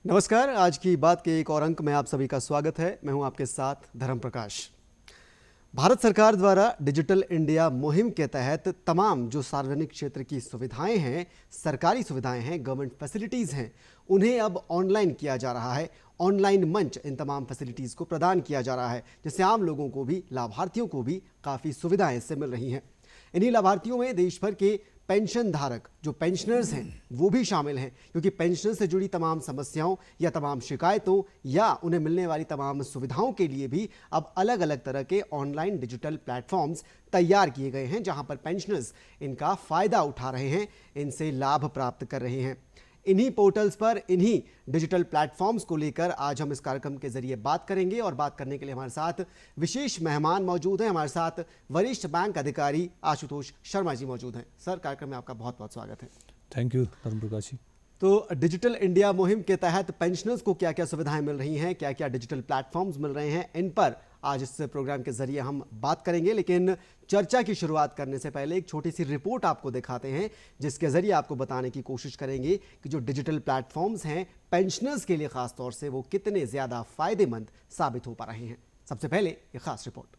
नमस्कार। आज की बात के एक और अंक में आप सभी का स्वागत है। मैं हूं आपके साथ धर्म प्रकाश। भारत सरकार द्वारा डिजिटल इंडिया मुहिम के तहत तमाम जो सार्वजनिक क्षेत्र की सुविधाएं हैं, सरकारी सुविधाएं हैं, गवर्नमेंट फैसिलिटीज़ हैं, उन्हें अब ऑनलाइन किया जा रहा है। ऑनलाइन मंच इन तमाम फैसिलिटीज़ को प्रदान किया जा रहा है, जिससे आम लोगों को भी, लाभार्थियों को भी काफ़ी सुविधाएं इससे मिल रही हैं। इन्हीं लाभार्थियों में देश भर के पेंशन धारक जो पेंशनर्स हैं वो भी शामिल हैं, क्योंकि पेंशन से जुड़ी तमाम समस्याओं या तमाम शिकायतों या उन्हें मिलने वाली तमाम सुविधाओं के लिए भी अब अलग अलग तरह के ऑनलाइन डिजिटल प्लेटफॉर्म्स तैयार किए गए हैं, जहां पर पेंशनर्स इनका फ़ायदा उठा रहे हैं, इनसे लाभ प्राप्त कर रहे हैं। इन्हीं पोर्टल्स पर, इन्हीं डिजिटल प्लेटफॉर्म्स को लेकर आज हम इस कार्यक्रम के जरिए बात करेंगे। और बात करने के लिए हमारे साथ विशेष मेहमान मौजूद हैं। हमारे साथ वरिष्ठ बैंक अधिकारी आशुतोष शर्मा जी मौजूद हैं। सर, कार्यक्रम में आपका बहुत बहुत स्वागत है। थैंक यू धर्म प्रकाश जी। तो डिजिटल इंडिया मुहिम के तहत पेंशनर्स को क्या क्या सुविधाएं मिल रही हैं, क्या क्या डिजिटल प्लेटफॉर्म्स मिल रहे हैं, इन पर आज इस प्रोग्राम के जरिए हम बात करेंगे। लेकिन चर्चा की शुरुआत करने से पहले एक छोटी सी रिपोर्ट आपको दिखाते हैं, जिसके जरिए आपको बताने की कोशिश करेंगे कि जो डिजिटल प्लेटफॉर्म्स हैं पेंशनर्स के लिए खास तौर से वो कितने ज़्यादा फायदेमंद साबित हो पा रहे हैं। सबसे पहले ये खास रिपोर्ट।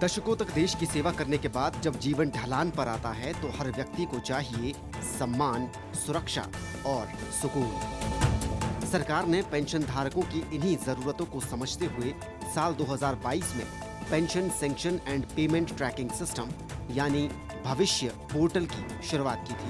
दशकों तक देश की सेवा करने के बाद जब जीवन ढलान पर आता है तो हर व्यक्ति को चाहिए सम्मान, सुरक्षा और सुकून। सरकार ने पेंशन धारकों की इन्हीं जरूरतों को समझते हुए साल 2022 में pension sanction and payment tracking system यानी भविष्य पोर्टल की शुरुआत की थी।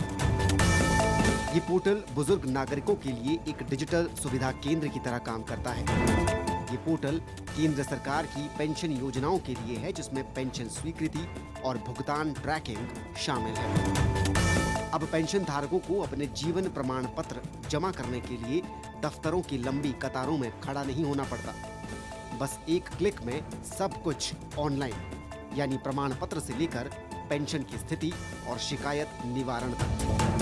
ये पोर्टल बुजुर्ग नागरिकों के लिए एक डिजिटल सुविधा केंद्र की तरह काम करता है। ये पोर्टल केंद्र सरकार की पेंशन योजनाओं के लिए है, जिसमें पेंशन स्वीकृति और भुगतान ट्रैकिंग शामिल है। अब पेंशन धारकों को अपने जीवन प्रमाण पत्र जमा करने के लिए दफ्तरों की लंबी कतारों में खड़ा नहीं होना पड़ता। बस एक क्लिक में सब कुछ ऑनलाइन, यानी प्रमाण पत्र से लेकर पेंशन की स्थिति और शिकायत निवारण तक।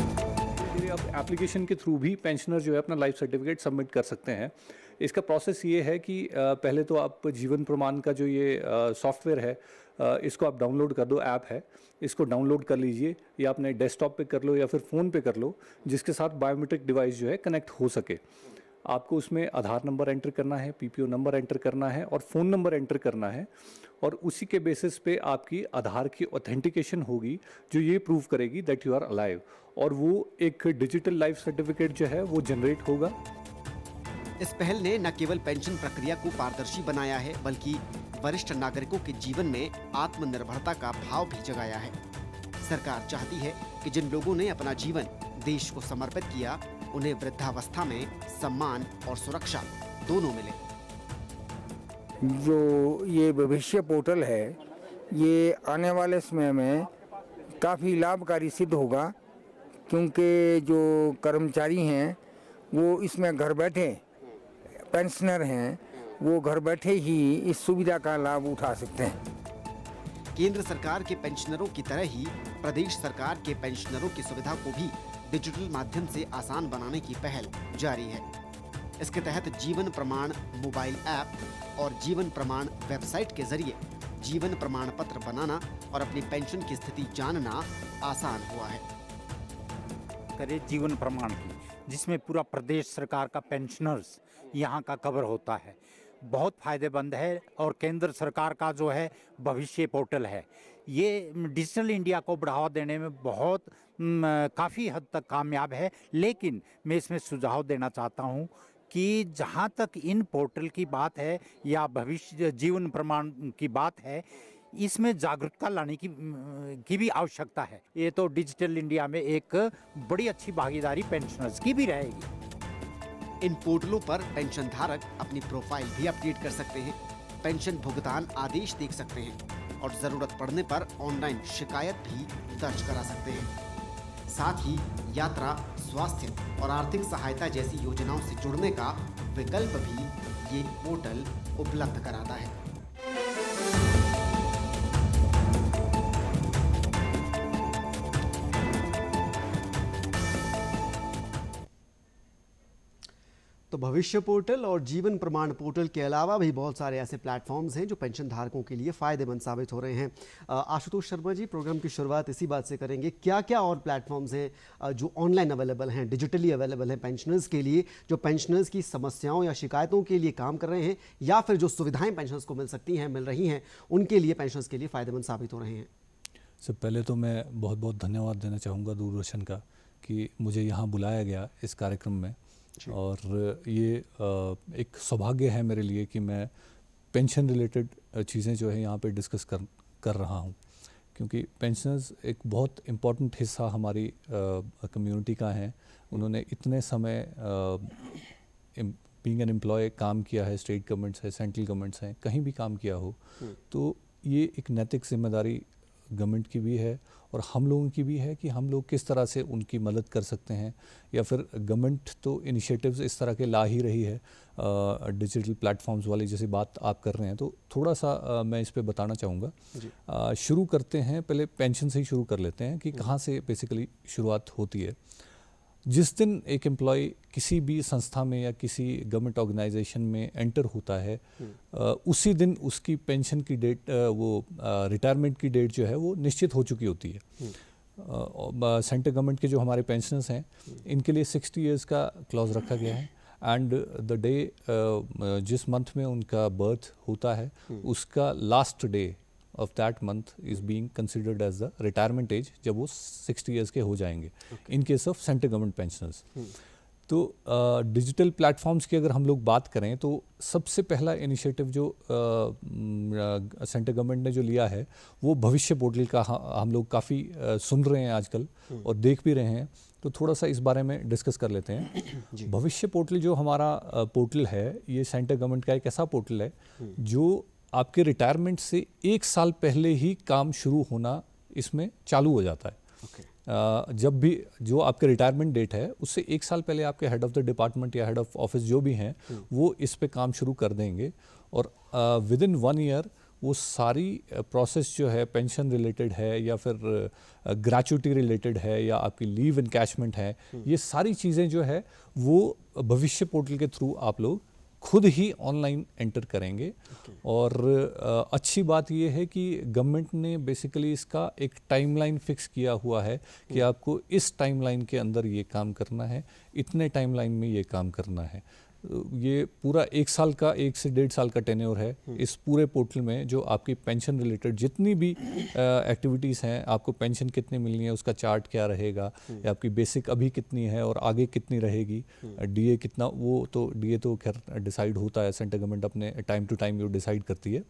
अब एप्लीकेशन के थ्रू भी पेंशनर जो है अपना लाइफ सर्टिफिकेट सबमिट कर सकते हैं। इसका प्रोसेस ये है कि पहले तो आप जीवन प्रमाण का जो ये सॉफ्टवेयर है इसको आप डाउनलोड कर दो, ऐप है, इसको डाउनलोड कर लीजिए या अपने डेस्कटॉप पे कर लो या फिर फ़ोन पे कर लो, जिसके साथ बायोमेट्रिक डिवाइस जो है कनेक्ट हो सके। आपको उसमें आधार नंबर एंटर करना है, पीपीओ नंबर एंटर करना है और फ़ोन नंबर एंटर करना है, और उसी के बेसिस पे आपकी आधार की ऑथेंटिकेशन होगी जो ये प्रूव करेगी दैट यू आर अलाइव, और वो एक डिजिटल लाइफ सर्टिफिकेट जो है वो जनरेट होगा। इस पहल ने न केवल पेंशन प्रक्रिया को पारदर्शी बनाया है, बल्कि वरिष्ठ नागरिकों के जीवन में आत्मनिर्भरता का भाव भी जगाया है। सरकार चाहती है कि जिन लोगों ने अपना जीवन देश को समर्पित किया, उन्हें वृद्धावस्था में सम्मान और सुरक्षा दोनों मिले। जो ये भविष्य पोर्टल है, ये आने वाले समय में काफ़ी लाभकारी सिद्ध होगा, क्योंकि जो कर्मचारी हैं वो इसमें घर बैठे, पेंशनर हैं, वो घर बैठे ही इस सुविधा का लाभ उठा सकते हैं। केंद्र सरकार के पेंशनरों की तरह ही प्रदेश सरकार के पेंशनरों की सुविधा को भी डिजिटल माध्यम से आसान बनाने की पहल जारी है। इसके तहत जीवन प्रमाण मोबाइल ऐप और जीवन प्रमाण वेबसाइट के जरिए जीवन प्रमाण पत्र बनाना और अपनी पेंशन की स्थिति जानना आसान हुआ है। करे जीवन प्रमाण की, जिसमें पूरा प्रदेश सरकार का पेंशनर्स यहाँ का कवर होता है, बहुत फायदेमंद है। और केंद्र सरकार का जो है भविष्य पोर्टल है, ये डिजिटल इंडिया को बढ़ावा देने में बहुत काफ़ी हद तक कामयाब है। लेकिन मैं इसमें सुझाव देना चाहता हूँ कि जहाँ तक इन पोर्टल की बात है या भविष्य जीवन प्रमाण की बात है, इसमें जागरूकता लाने की भी आवश्यकता है। ये तो डिजिटल इंडिया में एक बड़ी अच्छी भागीदारी पेंशनर्स की भी रहेगी। इन पोर्टलों पर पेंशन धारक अपनी प्रोफाइल भी अपडेट कर सकते हैं, पेंशन भुगतान आदेश देख सकते हैं और जरूरत पड़ने पर ऑनलाइन शिकायत भी दर्ज करा सकते हैं। साथ ही यात्रा, स्वास्थ्य और आर्थिक सहायता जैसी योजनाओं से जुड़ने का विकल्प भी ये पोर्टल उपलब्ध कराता है। तो भविष्य पोर्टल और जीवन प्रमाण पोर्टल के अलावा भी बहुत सारे ऐसे प्लेटफॉर्म्स हैं जो पेंशन धारकों के लिए फ़ायदेमंद साबित हो रहे हैं। आशुतोष शर्मा जी, प्रोग्राम की शुरुआत इसी बात से करेंगे, क्या क्या और प्लेटफॉर्म्स हैं जो ऑनलाइन अवेलेबल हैं, डिजिटली अवेलेबल हैं पेंशनर्स के लिए, जो पेंशनर्स की समस्याओं या शिकायतों के लिए काम कर रहे हैं, या फिर जो सुविधाएँ पेंशनर्स को मिल रही हैं उनके लिए, पेंशनर्स के लिए फ़ायदेमंद साबित हो रहे हैं? सब पहले तो मैं बहुत बहुत धन्यवाद देना चाहूँगा दूरदर्शन का कि मुझे यहाँ बुलाया गया इस कार्यक्रम में। और ये एक सौभाग्य है मेरे लिए कि मैं पेंशन रिलेटेड चीज़ें जो है यहाँ पे डिस्कस कर रहा हूँ, क्योंकि पेंशनर्स एक बहुत इम्पॉर्टेंट हिस्सा हमारी कम्युनिटी का है। उन्होंने इतने समय बीइंग एन एम्प्लॉय काम किया है, स्टेट गवर्नमेंट्स है, सेंट्रल गवर्नमेंट्स हैं, कहीं भी काम किया हो, तो ये एक नैतिक जिम्मेदारी गवर्नमेंट की भी है और हम लोगों की भी है कि हम लोग किस तरह से उनकी मदद कर सकते हैं। या फिर गवर्नमेंट तो इनिशिएटिव्स इस तरह के ला ही रही है, डिजिटल प्लेटफॉर्म्स वाली जैसी बात आप कर रहे हैं, तो थोड़ा सा मैं इस पे बताना चाहूँगा। शुरू करते हैं, पहले पेंशन से ही शुरू कर लेते हैं कि कहाँ से बेसिकली शुरुआत होती है। जिस दिन एक एम्प्लॉय किसी भी संस्था में या किसी गवर्नमेंट ऑर्गेनाइजेशन में एंटर होता है, उसी दिन उसकी पेंशन की डेट, रिटायरमेंट की डेट जो है वो निश्चित हो चुकी होती है। सेंट्रल गवर्नमेंट के जो हमारे पेंशनर्स हैं, इनके लिए 60 इयर्स का क्लॉज रखा गया है। एंड द डे जिस मंथ में उनका बर्थ होता है, उसका last day of that month is being considered as the retirement age, जब वो 60 years के हो जाएंगे in case of central government pensioners. तो डिजिटल प्लेटफॉर्म्स की अगर हम लोग बात करें तो सबसे पहला इनिशिएटिव जो सेंट्रल गवर्नमेंट ने जो लिया है वो भविष्य पोर्टल का हम लोग काफ़ी सुन रहे हैं आजकल और देख भी रहे हैं, तो थोड़ा सा इस बारे में डिस्कस कर लेते हैं। भविष्य पोर्टल जो हमारा पोर्टल है, ये सेंट्रल गवर्नमेंट का एक ऐसा पोर्टल है जो आपके रिटायरमेंट से 1 साल पहले ही काम शुरू होना इसमें चालू हो जाता है। जब भी जो आपके रिटायरमेंट डेट है उससे 1 साल पहले आपके हेड ऑफ द डिपार्टमेंट या हेड ऑफ ऑफिस जो भी हैं वो इस पे काम शुरू कर देंगे और विद इन 1 ईयर वो सारी प्रोसेस जो है पेंशन रिलेटेड है या फिर ग्रेच्युटी रिलेटेड है या आपकी लीव इनकैशमेंट है, ये सारी चीज़ें जो है वो भविष्य पोर्टल के थ्रू आप लोग खुद ही ऑनलाइन एंटर करेंगे। और अच्छी बात ये है कि गवर्नमेंट ने बेसिकली इसका एक टाइमलाइन फिक्स किया हुआ है कि आपको इस टाइमलाइन के अंदर ये काम करना है, इतने टाइमलाइन में ये काम करना है। ये पूरा 1 साल का, 1 से 1.5 साल का टेन्योर है इस पूरे पोर्टल में, जो आपकी पेंशन रिलेटेड जितनी भी एक्टिविटीज़ हैं, आपको पेंशन कितनी मिलनी है, उसका चार्ट क्या रहेगा, या आपकी बेसिक अभी कितनी है और आगे कितनी रहेगी, डीए कितना, वो तो डीए तो खैर डिसाइड होता है, सेंट्रल गवर्नमेंट अपने टाइम टू टाइम वो डिसाइड करती है।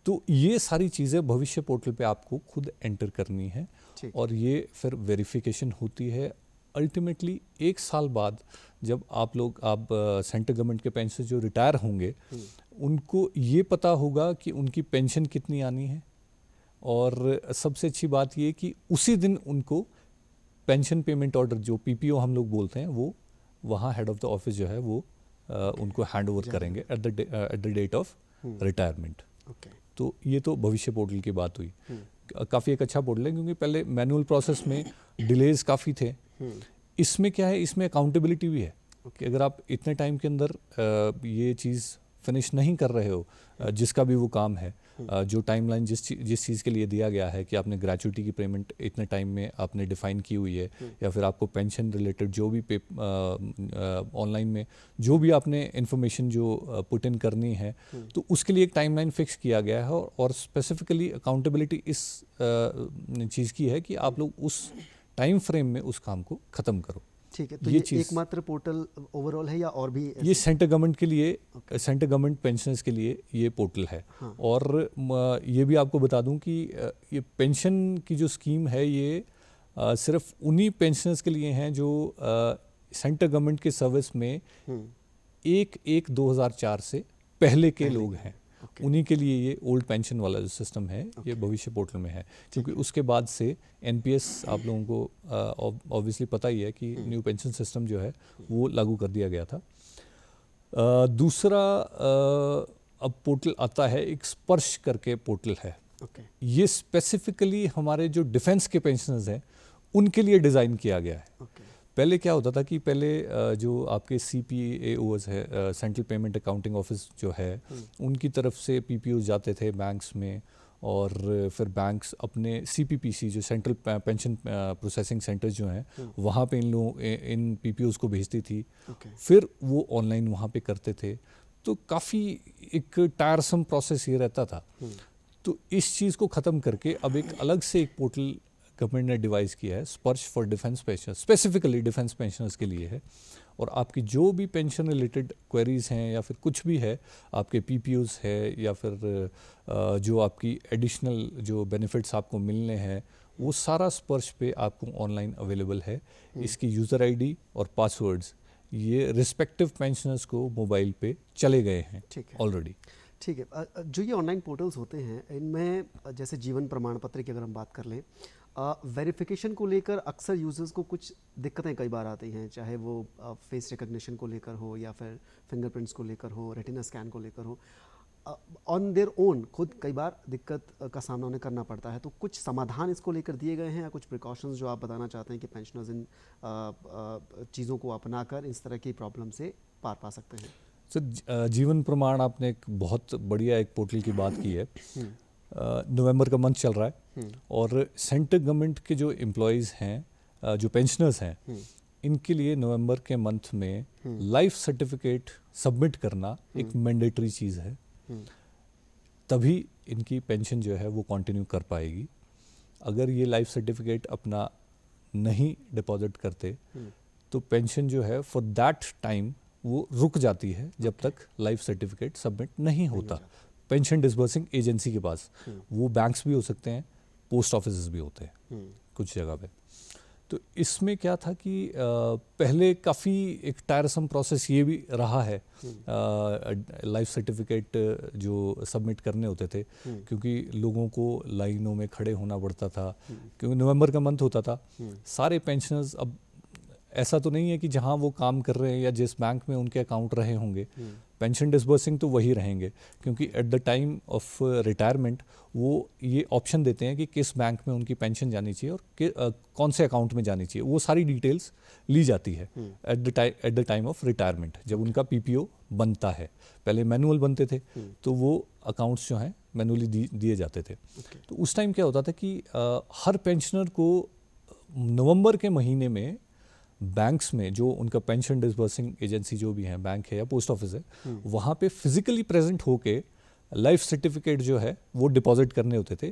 तो ये सारी चीज़ें भविष्य पोर्टल पे आपको खुद एंटर करनी है और ये फिर वेरिफिकेशन होती है। अल्टीमेटली 1 साल बाद जब आप सेंट्रल गवर्नमेंट के पेंशन जो रिटायर होंगे उनको ये पता होगा कि उनकी पेंशन कितनी आनी है, और सबसे अच्छी बात ये कि उसी दिन उनको पेंशन पेमेंट ऑर्डर जो पीपीओ हम लोग बोलते हैं वो वहाँ हेड ऑफ द ऑफिस जो है वो उनको हैंड ओवर करेंगे at the date of retirement. तो ये तो भविष्य पोर्टल की बात हुई। काफ़ी एक अच्छा पोर्टल है क्योंकि पहले मैनुअल प्रोसेस में डिलेज काफ़ी थे। इसमें क्या है, इसमें अकाउंटेबिलिटी भी है कि अगर आप इतने टाइम के अंदर ये चीज़ फिनिश नहीं कर रहे हो, जिसका भी वो काम है, जो टाइमलाइन जिस चीज़ के लिए दिया गया है कि आपने ग्रेच्युटी की पेमेंट इतने टाइम में आपने डिफाइन की हुई है, या फिर आपको पेंशन रिलेटेड जो भी ऑनलाइन में जो भी आपने इन्फॉर्मेशन जो पुट इन करनी है, तो उसके लिए एक टाइमलाइन फिक्स किया गया है। और स्पेसिफिकली अकाउंटेबिलिटी इस चीज़ की है कि आप लोग उस टाइम फ्रेम में उस काम को ख़त्म करो। ठीक है, तो ये एकमात्र पोर्टल ओवरऑल है या और भी? ये सेंट्रल गवर्नमेंट के लिए, सेंट्रल गवर्नमेंट पेंशनर्स के लिए ये पोर्टल है। और ये भी आपको बता दूं कि ये पेंशन की जो स्कीम है ये सिर्फ उन्हीं पेंशनर्स के लिए हैं जो सेंट्रल गवर्नमेंट के सर्विस में 1/1/2004 से पहले के लोग हैं। उन्हीं के लिए ये ओल्ड पेंशन वाला जो सिस्टम है ये भविष्य पोर्टल में है, क्योंकि उसके बाद से एनपीएस आप लोगों को ऑब्वियसली पता ही है कि न्यू पेंशन सिस्टम जो है वो लागू कर दिया गया था। दूसरा अब पोर्टल आता है, एक स्पर्श करके पोर्टल है। ये स्पेसिफिकली हमारे जो डिफेंस के पेंशनर्स हैं उनके लिए डिज़ाइन किया गया है। पहले क्या होता था कि पहले जो आपके CPAOs है, सेंट्रल पेमेंट अकाउंटिंग ऑफिस जो है, उनकी तरफ से PPOs जाते थे बैंक्स में, और फिर बैंक्स अपने CPPC जो सेंट्रल पेंशन प्रोसेसिंग सेंटर्स जो हैं वहाँ पे इन PPOs को भेजती थी। फिर वो ऑनलाइन वहाँ पे करते थे, तो काफ़ी एक टायरसम प्रोसेस ये रहता था। तो इस चीज़ को ख़त्म करके अब एक अलग से एक पोर्टल गवर्नमेंट ने डिवाइस किया है, स्पर्श for defence pensioners, specifically defence pensioners के लिए है। और आपकी जो भी पेंशन रिलेटेड क्वेरीज हैं या फिर कुछ भी है, आपके PPOs है या फिर जो आपकी एडिशनल जो बेनिफिट्स आपको मिलने हैं, वो सारा स्पर्श पे आपको ऑनलाइन अवेलेबल है। इसकी यूज़र ID और पासवर्ड्स ये रिस्पेक्टिव पेंशनर्स को मोबाइल पे चले गए हैं ऑलरेडी। ठीक है। जो ये ऑनलाइन पोर्टल्स होते हैं, इनमें जैसे जीवन प्रमाण पत्र की अगर हम बात कर लें, वेरिफिकेशन को लेकर अक्सर यूजर्स को कुछ दिक्कतें कई बार आती हैं, चाहे वो फेस रिकग्निशन को लेकर हो या फिर फिंगरप्रिंट्स को लेकर हो, रेटिना स्कैन को लेकर हो। ऑन देयर ओन खुद कई बार दिक्कत का सामना उन्हें करना पड़ता है। तो कुछ समाधान इसको लेकर दिए गए हैं या कुछ प्रिकॉशंस जो आप बताना चाहते हैं कि पेंशनर्स इन चीज़ों को अपनाकर इस तरह की प्रॉब्लम से पार पा सकते हैं? सर, जीवन प्रमाण आपने एक बहुत बढ़िया एक पोर्टल की बात की है। नवंबर का मंथ चल रहा है और सेंट्रल गवर्नमेंट के जो एम्प्लॉयज़ हैं, जो पेंशनर्स हैं, इनके लिए नवंबर के मंथ में लाइफ सर्टिफिकेट सबमिट करना एक मैंडेटरी चीज़ है। तभी इनकी पेंशन जो है वो कंटिन्यू कर पाएगी। अगर ये लाइफ सर्टिफिकेट अपना नहीं डिपॉजिट करते तो पेंशन जो है फॉर दैट टाइम वो रुक जाती है जब तक लाइफ सर्टिफिकेट सबमिट नहीं होता। पेंशन डिसबर्सिंग एजेंसी के पास, वो बैंक्स भी हो सकते हैं, पोस्ट ऑफिस भी होते हैं कुछ जगह पे। तो इसमें क्या था कि पहले काफ़ी एक टायरसम प्रोसेस ये भी रहा है, लाइफ सर्टिफिकेट जो सबमिट करने होते थे, क्योंकि लोगों को लाइनों में खड़े होना पड़ता था, क्योंकि नवंबर का मंथ होता था। सारे पेंशनर्स, अब ऐसा तो नहीं है कि जहां वो काम कर रहे हैं या जिस बैंक में उनके अकाउंट रहे होंगे, पेंशन डिसबर्सिंग तो वही रहेंगे, क्योंकि at the time of retirement वो ये ऑप्शन देते हैं कि किस बैंक में उनकी पेंशन जानी चाहिए और कौन से अकाउंट में जानी चाहिए। वो सारी डिटेल्स ली जाती है at the time of retirement, जब उनका PPO बनता है। पहले मैनुअल बनते थे तो वो अकाउंट्स जो हैं मैनुअली दिए जाते थे। तो उस टाइम क्या होता था कि हर पेंशनर को नवंबर के महीने में बैंक्स में, जो उनका पेंशन डिसबर्सिंग एजेंसी जो भी है, बैंक है या पोस्ट ऑफिस है, वहाँ पे फिजिकली प्रेजेंट होके लाइफ सर्टिफिकेट जो है वो डिपॉजिट करने होते थे।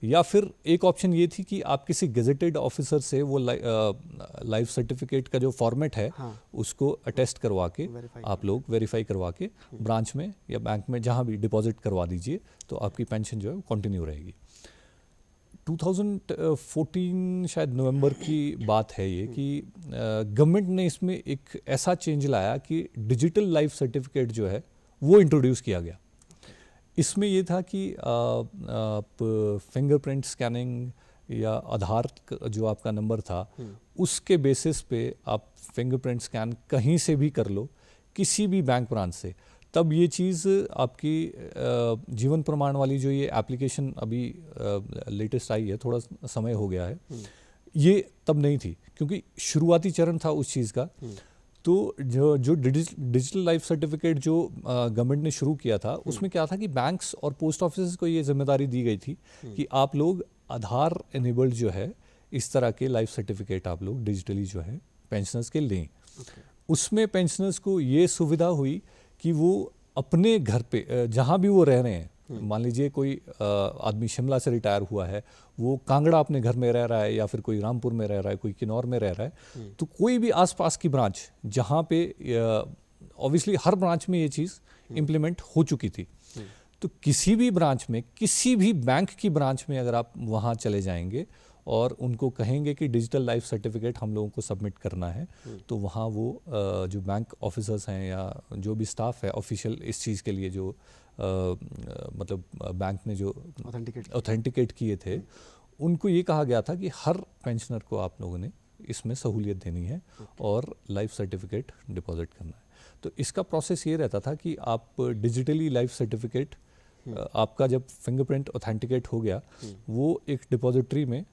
या फिर एक ऑप्शन ये थी कि आप किसी गेजेटेड ऑफिसर से वो लाइफ सर्टिफिकेट का जो फॉर्मेट है उसको अटेस्ट करवा के आप लोग वेरीफाई करवा के ब्रांच में या बैंक में जहाँ भी डिपॉजिट करवा दीजिए, तो आपकी पेंशन जो है वो कंटिन्यू रहेगी। 2014 शायद नवंबर की बात है ये कि गवर्नमेंट ने इसमें एक ऐसा चेंज लाया कि डिजिटल लाइफ सर्टिफिकेट जो है वो इंट्रोड्यूस किया गया। इसमें ये था कि आप फिंगरप्रिंट स्कैनिंग या आधार जो आपका नंबर था उसके बेसिस पे आप फिंगरप्रिंट स्कैन कहीं से भी कर लो, किसी भी बैंक ब्रांच से। तब ये चीज़ आपकी जीवन प्रमाण वाली जो ये एप्लीकेशन अभी लेटेस्ट आई है, थोड़ा समय हो गया है, ये तब नहीं थी क्योंकि शुरुआती चरण था उस चीज़ का। तो जो डिजिटल लाइफ सर्टिफिकेट जो गवर्नमेंट ने शुरू किया था, उसमें क्या था कि बैंक्स और पोस्ट ऑफिस को ये जिम्मेदारी दी गई थी कि आप लोग आधार एनेबल्ड जो है इस तरह के लाइफ सर्टिफिकेट आप लोग डिजिटली जो है पेंशनर्स के लें। उसमें पेंशनर्स को ये सुविधा हुई कि वो अपने घर पे जहाँ भी वो रह रहे हैं, मान लीजिए कोई आदमी शिमला से रिटायर हुआ है, वो कांगड़ा अपने घर में रह रहा है या फिर कोई रामपुर में रह रहा है, कोई किन्नौर में रह रहा है, तो कोई भी आसपास की ब्रांच जहाँ पे ऑब्वियसली हर ब्रांच में ये चीज़ इम्प्लीमेंट हो चुकी थी। तो किसी भी ब्रांच में, किसी भी बैंक की ब्रांच में अगर आप वहाँ चले जाएंगे और उनको कहेंगे कि डिजिटल लाइफ सर्टिफिकेट हम लोगों को सबमिट करना है, तो वहाँ वो जो बैंक ऑफिसर्स हैं या जो भी स्टाफ है ऑफिशियल इस चीज़ के लिए जो मतलब बैंक ने जो ऑथेंटिकेट किए थे, उनको ये कहा गया था कि हर पेंशनर को आप लोगों ने इसमें सहूलियत देनी है और लाइफ सर्टिफिकेट डिपॉजिट करना है। तो इसका प्रोसेस ये रहता था कि आप डिजिटली लाइफ सर्टिफिकेट आपका जब फिंगरप्रिंट ऑथेंटिकेट हो गया, वो एक डिपॉजिटरी में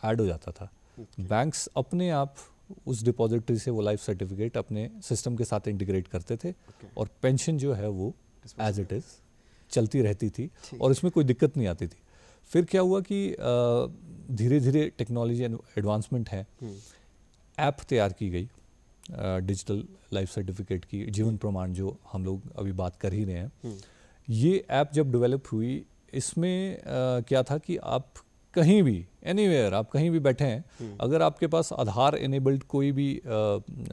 ऐड हो जाता था। बैंक्स अपने आप उस डिपॉजिटरी से वो लाइफ सर्टिफिकेट अपने सिस्टम के साथ इंटीग्रेट करते थे और पेंशन जो है वो एज इट इज़ चलती रहती थी और इसमें कोई दिक्कत नहीं आती थी। फिर क्या हुआ कि धीरे धीरे टेक्नोलॉजी एडवांसमेंट है, ऐप तैयार की गई डिजिटल लाइफ सर्टिफिकेट की, जीवन प्रमाण जो हम लोग अभी बात कर ही रहे हैं। ये ऐप जब डेवलप हुई, इसमें क्या था कि आप कहीं भी एनीवेयर आप कहीं भी बैठे हैं, अगर आपके पास आधार इनेबल्ड कोई भी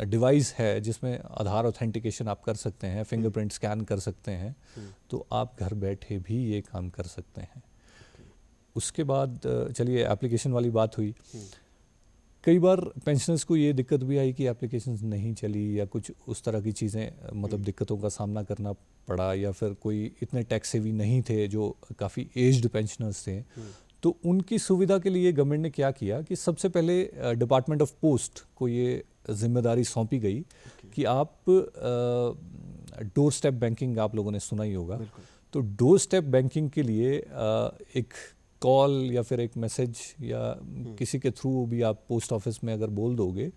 डिवाइस है जिसमें आधार ऑथेंटिकेशन आप कर सकते हैं, फिंगरप्रिंट स्कैन कर सकते हैं, तो आप घर बैठे भी ये काम कर सकते हैं। उसके बाद चलिए एप्लीकेशन वाली बात हुई। कई बार पेंशनर्स को ये दिक्कत भी आई कि एप्लीकेशंस नहीं चली या कुछ उस तरह की चीज़ें, मतलब दिक्कतों का सामना करना पड़ा, या फिर कोई इतने टैक्स सेवी नहीं थे जो काफ़ी एज्ड पेंशनर्स थे। तो उनकी सुविधा के लिए गवर्नमेंट ने क्या किया कि सबसे पहले डिपार्टमेंट ऑफ पोस्ट को ये जिम्मेदारी सौंपी गई कि आप डोर स्टेप बैंकिंग, आप लोगों ने सुना ही होगा, तो डोर स्टेप बैंकिंग के लिए एक कॉल या फिर एक मैसेज या किसी के थ्रू भी आप पोस्ट ऑफिस में अगर बोल दोगे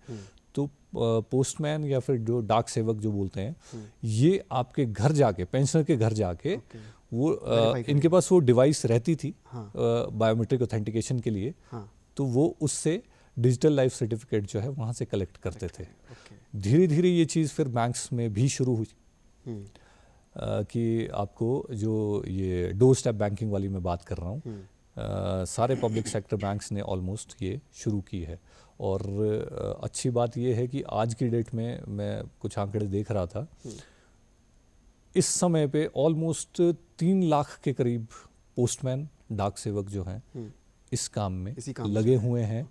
तो पोस्टमैन या फिर जो डाक सेवक जो बोलते हैं, ये आपके घर जाके, पेंशनर के घर जाके वो इनके पास वो डिवाइस रहती थी बायोमेट्रिक ऑथेंटिकेशन के लिए, तो वो उससे डिजिटल लाइफ सर्टिफिकेट जो है वहाँ से कलेक्ट करते थे। धीरे धीरे ये चीज़ फिर बैंक्स में भी शुरू हुई कि आपको जो ये डोर स्टेप बैंकिंग वाली मैं बात कर रहा हूँ, सारे पब्लिक सेक्टर बैंक्स ने ऑलमोस्ट ये शुरू की है। और अच्छी बात ये है कि आज की डेट में मैं कुछ आंकड़े देख रहा था, इस समय पे ऑलमोस्ट 3 लाख के करीब पोस्टमैन, डाक सेवक जो हैं इस काम में लगे हुए हैं।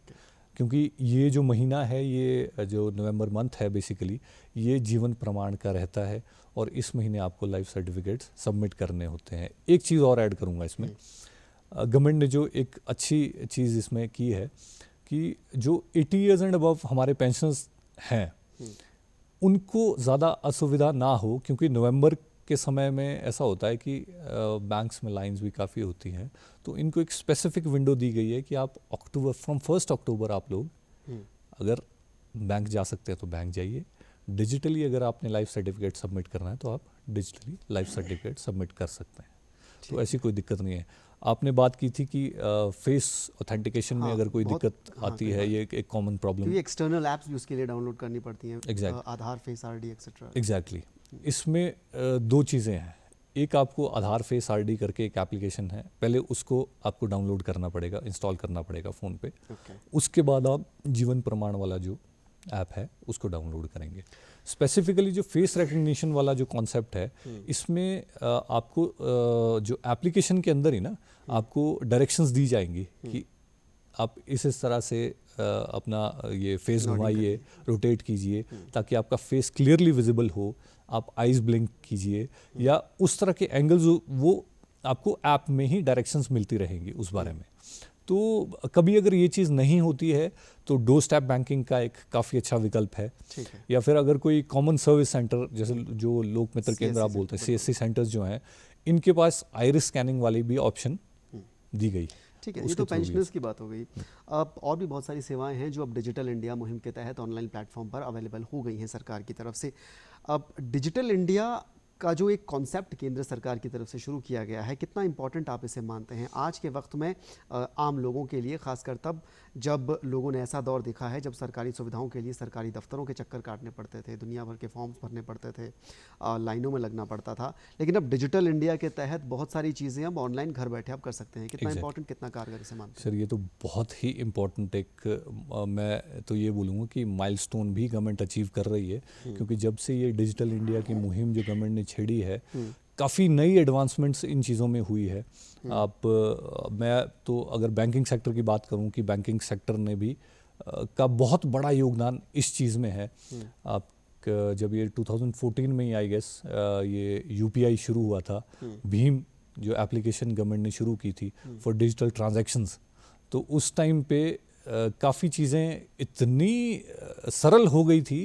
क्योंकि ये जो महीना है, ये जो नवंबर मंथ है बेसिकली, ये जीवन प्रमाण का रहता है और इस महीने आपको लाइफ सर्टिफिकेट्स सबमिट करने होते हैं। एक चीज़ और ऐड करूँगा इसमें, गवर्नमेंट ने जो एक अच्छी चीज़ इसमें की है कि जो 80 ईयर्स एंड अबव हमारे पेंशनर्स हैं उनको ज़्यादा असुविधा ना हो, क्योंकि नवंबर के समय में ऐसा होता है कि बैंक्स में लाइंस भी काफ़ी होती हैं, तो इनको एक स्पेसिफिक विंडो दी गई है कि आप अक्टूबर, फ्रॉम 1 अक्टूबर आप लोग अगर बैंक जा सकते हैं तो बैंक जाइए, डिजिटली अगर आपने लाइफ सर्टिफिकेट सबमिट करना है तो आप डिजिटली लाइफ सर्टिफिकेट सबमिट कर सकते हैं। तो ऐसी कोई दिक्कत नहीं है। आपने बात की थी कि फेस ऑथेंटिकेशन में अगर कोई दिक्कत आती है, ये एक कॉमन प्रॉब्लम, क्योंकि एक्सटर्नल ऐप्स भी उसके लिए डाउनलोड करनी पड़ती हैं, Exactly. आधार, फेस आईडी एक्सेट्रा। एग्जैक्टली। इसमें 2 चीज़ें हैं। एक, आपको आधार फेस आईडी करके एक एप्लीकेशन है, पहले उसको आपको डाउनलोड करना पड़ेगा, इंस्टॉल करना पड़ेगा फ़ोन पे। उसके बाद आप जीवन प्रमाण वाला जो ऐप है उसको डाउनलोड करेंगे। स्पेसिफिकली जो फेस रिकग्निशन वाला जो कॉन्सेप्ट है, इसमें आपको जो एप्लीकेशन के अंदर ही ना आपको डायरेक्शंस दी जाएंगी कि आप इस तरह से अपना ये फेस घुमाइए, रोटेट कीजिए ताकि आपका फेस क्लियरली विजिबल हो, आप आइज ब्लिंक कीजिए, या उस तरह के एंगल्स वो आपको ऐप में ही डायरेक्शंस मिलती रहेंगी उस बारे में। तो कभी अगर ये चीज़ नहीं होती है तो डोर स्टेप बैंकिंग का एक काफ़ी अच्छा विकल्प है। या फिर अगर कोई कॉमन सर्विस सेंटर, जैसे जो लोक मित्र केंद्र आप बोलते हैं, CSC सेंटर्स जो हैं, इनके पास आइरिस स्कैनिंग वाली भी ऑप्शन दी गई। ठीक है, ये तो पेंशनर्स की बात हो गई। अब और भी बहुत सारी सेवाएं हैं जो अब डिजिटल इंडिया मुहिम के तहत ऑनलाइन प्लेटफॉर्म पर अवेलेबल हो गई हैं सरकार की तरफ से। अब डिजिटल इंडिया का जो एक कॉन्सेप्ट केंद्र सरकार की तरफ से शुरू किया गया है, कितना इंपॉर्टेंट आप इसे मानते हैं आज के वक्त में आम लोगों के लिए, खासकर तब जब लोगों ने ऐसा दौर देखा है जब सरकारी सुविधाओं के लिए सरकारी दफ्तरों के चक्कर काटने पड़ते थे, दुनिया भर के फॉर्म्स भरने पड़ते थे, लाइनों में लगना पड़ता था, लेकिन अब डिजिटल इंडिया के तहत बहुत सारी चीज़ें अब ऑनलाइन घर बैठे आप कर सकते हैं। कितना इंपॉर्टेंट, कितना कारगर इसे मानते हैं? सर, ये तो बहुत ही इम्पोर्टेंट एक मैं तो ये बोलूँगा कि माइलस्टोन भी गवर्नमेंट अचीव कर रही है, क्योंकि जब से ये डिजिटल इंडिया की मुहिम जो गवर्नमेंट ने छेड़ी है, काफ़ी नई एडवांसमेंट्स इन चीज़ों में हुई है। मैं तो अगर बैंकिंग सेक्टर की बात करूं कि बैंकिंग सेक्टर ने भी का बहुत बड़ा योगदान इस चीज़ में है। आप जब ये 2014 में ही आई गेस ये UPI शुरू हुआ था, भीम जो एप्लीकेशन गवर्नमेंट ने शुरू की थी फॉर डिजिटल ट्रांजैक्शंस, तो उस टाइम पे काफ़ी चीज़ें इतनी सरल हो गई थी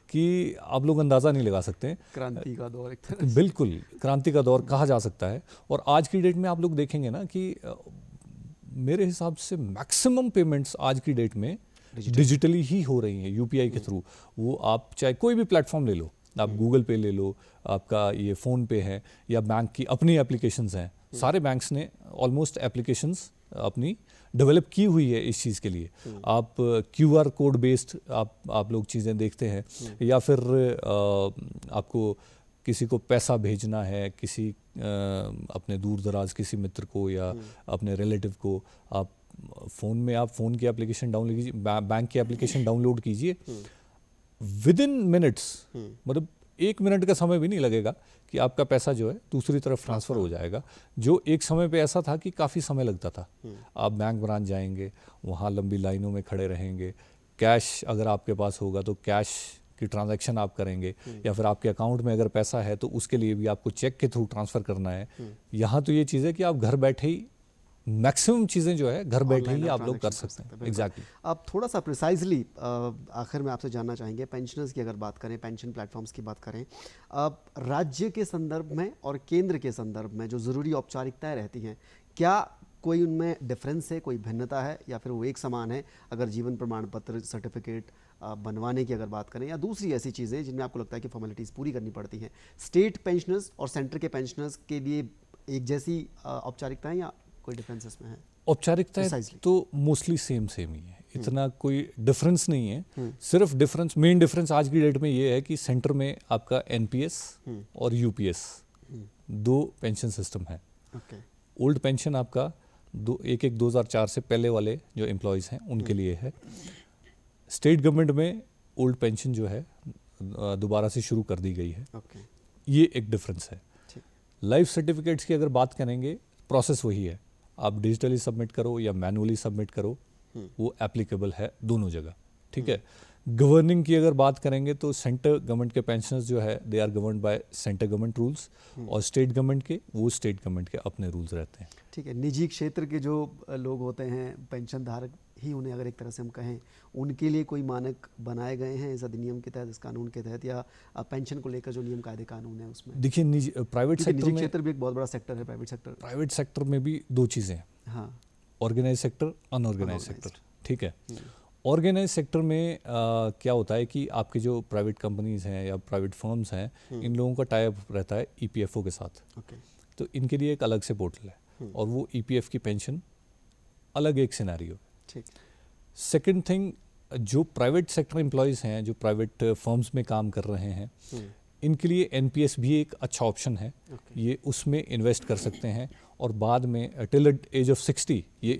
कि आप लोग अंदाज़ा नहीं लगा सकते। क्रांति का दौर एक तरह से। बिल्कुल क्रांति का दौर कहा जा सकता है। और आज की डेट में आप लोग देखेंगे ना कि मेरे हिसाब से मैक्सिमम पेमेंट्स आज की डेट में डिजिटली ही हो रही हैं यूपीआई के थ्रू। वो आप चाहे कोई भी प्लेटफॉर्म ले लो, आप गूगल पे ले लो, आपका ये फ़ोन पे है, या बैंक की अपनी एप्लीकेशंस हैं। सारे बैंक्स ने ऑलमोस्ट एप्लीकेशंस अपनी डेवलप की हुई है इस चीज़ के लिए। आप क्यूआर कोड बेस्ड आप लोग चीज़ें देखते हैं, या फिर आपको किसी को पैसा भेजना है, किसी अपने दूर दराज किसी मित्र को या अपने रिलेटिव को, आप फ़ोन में आप फ़ोन की एप्लीकेशन डाउनलोड कीजिए, बैंक की एप्लीकेशन डाउनलोड कीजिए, विद इन मिनट्स, मतलब 1 मिनट का समय भी नहीं लगेगा कि आपका पैसा जो है दूसरी तरफ ट्रांसफ़र हो जाएगा। जो एक समय पे ऐसा था कि काफ़ी समय लगता था, आप बैंक ब्रांच जाएंगे, वहाँ लंबी लाइनों में खड़े रहेंगे, कैश अगर आपके पास होगा तो कैश की ट्रांजैक्शन आप करेंगे, या फिर आपके अकाउंट में अगर पैसा है तो उसके लिए भी आपको चेक के थ्रू ट्रांसफ़र करना है। यहाँ तो ये चीज़ है कि आप घर बैठे ही मैक्सिमम चीज़ें जो है घर बैठे ही आप लोग कर सकते हैं। एग्जैक्टली। आप थोड़ा सा प्रिसाइजली आखिर में आपसे जानना चाहेंगे, पेंशनर्स की अगर बात करें, पेंशन प्लेटफॉर्म्स की बात करें, राज्य के संदर्भ में और केंद्र के संदर्भ में जो ज़रूरी औपचारिकताएं रहती हैं, क्या कोई उनमें डिफरेंस है, कोई भिन्नता है, या फिर वो एक समान है? अगर जीवन प्रमाण पत्र, सर्टिफिकेट बनवाने की अगर बात करें, या दूसरी ऐसी चीज़ें जिनमें आपको लगता है कि फॉर्मेलिटीज़ पूरी करनी पड़ती हैं, स्टेट पेंशनर्स और सेंटर के पेंशनर्स के लिए एक जैसी औपचारिकताएं या कोई डिफरेंस इसमें है? औपचारिकताएं तो मोस्टली सेम ही है, इतना कोई डिफरेंस नहीं है। सिर्फ मेन डिफरेंस आज की डेट में ये है कि सेंटर में आपका एनपीएस और यूपीएस 2 पेंशन सिस्टम है। ओल्ड पेंशन आपका 2004 से पहले वाले जो एम्प्लॉयज़ हैं उनके लिए है। स्टेट गवर्नमेंट में ओल्ड पेंशन जो है दोबारा से शुरू कर दी गई है। ये एक डिफरेंस है। लाइफ सर्टिफिकेट्स की अगर बात करेंगे, प्रोसेस वही है, आप डिजिटली सबमिट करो या मैनुअली सबमिट करो, वो एप्लीकेबल है दोनों जगह। ठीक है। गवर्निंग की अगर बात करेंगे तो सेंटर गवर्नमेंट के पेंशनर्स जो है they are governed by centre government rules, और स्टेट गवर्नमेंट के अपने रूल्स रहते हैं। ठीक है। निजी क्षेत्र के जो लोग होते हैं, पेंशन धारक ही उन्हें अगर एक तरह से हम कहें, उनके लिए कोई मानक बनाए गए हैं इस अधिनियम के तहत, इस कानून के तहत, या पेंशन को लेकर जो नियम कायदे कानून है उसमें? देखिए, प्राइवेट सेक्टर निजी क्षेत्र भी एक बहुत बड़ा सेक्टर है। प्राइवेट सेक्टर में भी 2 चीज़ें हैं, हाँ, ऑर्गेनाइज सेक्टर, अनऑर्गेनाइज सेक्टर। ठीक है। ऑर्गेनाइज सेक्टर में क्या होता है कि आपके जो प्राइवेट कंपनीज हैं या प्राइवेट फर्म्स हैं, इन लोगों का टाई अप रहता है ईपीएफओ के साथ। तो इनके लिए एक अलग से पोर्टल है, और वो ईपीएफ की पेंशन अलग एक सिनेरियो। सेकंड थिंग, जो प्राइवेट सेक्टर एम्प्लॉयज़ हैं, जो प्राइवेट फर्म्स में काम कर रहे हैं, इनके लिए एनपीएस भी एक अच्छा ऑप्शन है। ये उसमें इन्वेस्ट कर सकते हैं, और बाद में टिल एज ऑफ 60 ये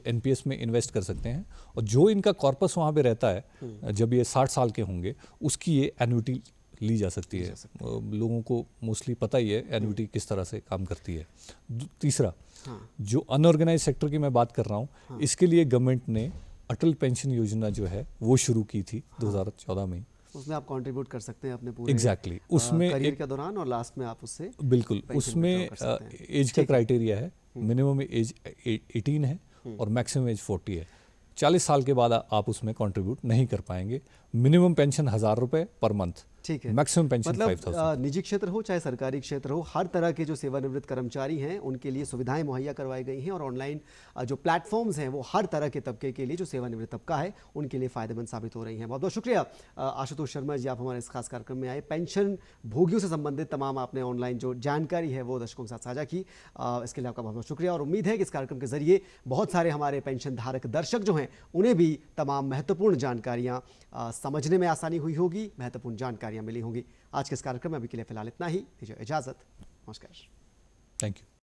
एनपीएस में इन्वेस्ट कर सकते हैं, और जो इनका कॉर्पस वहाँ पे रहता है जब ये 60 साल के होंगे, उसकी ये एन्युटी ली जा सकती है। लोगों को मोस्टली पता ही है एन्युटी किस तरह से काम करती है। तीसरा, जो अनऑर्गेनाइज सेक्टर की मैं बात कर रहा हूँ, इसके लिए गवर्नमेंट ने अटल पेंशन योजना जो है वो शुरू की थी 2014 में। उसमें आप कंट्रीब्यूट कर सकते हैं अपने पूरे एग्जैक्टली उसमें करियर के दौरान, और लास्ट में आप उससे बिल्कुल उसमें एज का क्राइटेरिया है, मिनिमम एज 18 है और मैक्सिमम एज 40 है। 40 साल के बाद आप उसमें कंट्रीब्यूट नहीं कर पाएंगे। मिनिमम पेंशन 1000 रुपए पर मंथ, ठीक है। Maximum pension 5000। मतलब निजी क्षेत्र हो चाहे सरकारी क्षेत्र हो, हर तरह के जो सेवानिवृत्त कर्मचारी हैं उनके लिए सुविधाएं मुहैया करवाई गई हैं, और ऑनलाइन जो प्लेटफॉर्म्स हैं वो हर तरह के तबके के लिए, जो सेवानिवृत्त तबका है उनके लिए फ़ायदेमंद साबित हो रही हैं। बहुत बहुत शुक्रिया आशुतोष शर्मा जी, आप हमारे इस खास कार्यक्रम में आए। पेंशन भोगियों से संबंधित तमाम आपने ऑनलाइन जो जानकारी है वो दर्शकों के साथ साझा की, इसके लिए आपका बहुत बहुत शुक्रिया। और उम्मीद है कि इस कार्यक्रम के जरिए बहुत सारे हमारे पेंशन धारक दर्शक जो हैं उन्हें भी तमाम महत्वपूर्ण जानकारियाँ समझने में आसानी हुई होगी, महत्वपूर्ण जानकारियाँ मिली होंगी। आज के इस कार्यक्रम में अभी के लिए फिलहाल इतना ही। दीजिए इजाज़त। नमस्कार। Thank you.